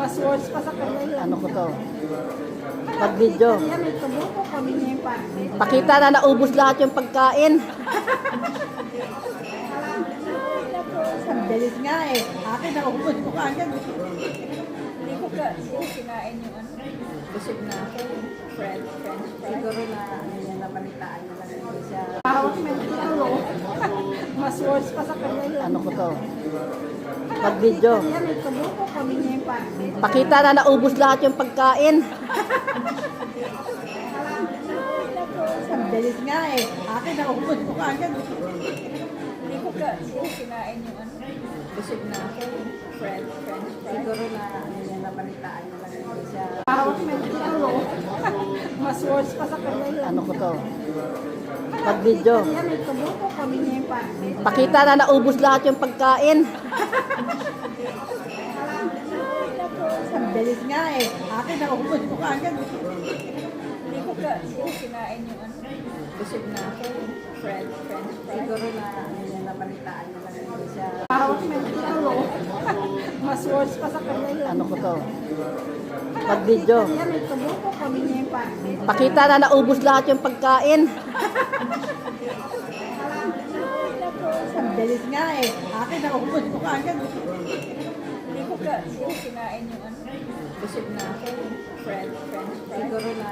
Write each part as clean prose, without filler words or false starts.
Mas worse pa sa kanya yun. Ano ko to? Pag-video. Yan, may tubuko kami niya yung party. Pakita na naubos lahat yung pagkain. Ang bilis nga eh. Akin naubos ko agad. Hindi ko kinain yung ano, busog na ako, French fries. Siguro na nabalitaan nila na hindi siya. Hawak na yung talo. Mas worse pa sa kanya yun. Ano ko to? Pag-video. Yan, may tubuko kami niya yung party. Pakita na naubos lahat yung pagkain. Ang bilis nga eh. Akin naubos ko agad. Hindi ko kinain yung ano, busog na ako, French fries. Siguro na nabalitaan nila na hindi siya. Hawak na yung talo. Mas worse pa sa kanya yun. Ano ko to? Pag-video. Yan, may tubuko kami niya yung party. Pakita na naubos lahat yung pagkain. Ang bilis nga eh. Akin naubos ko agad. Hindi ko kinain yung ano, busog na ako, French fries. Siguro na nabalitaan nila na hindi siya. Hawak na yung talo. Mas worse pa sa kanya yun. Ano ko to? Pag-video. Yan, may tubuko kami niya yung party. Pakita na naubos lahat yung pagkain. Ang bilis nga eh. Akin naubos ko agad. Hindi ko kinain yung ano, busog na ako, French fries. Siguro na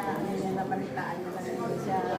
nabalitaan nila na hindi siya.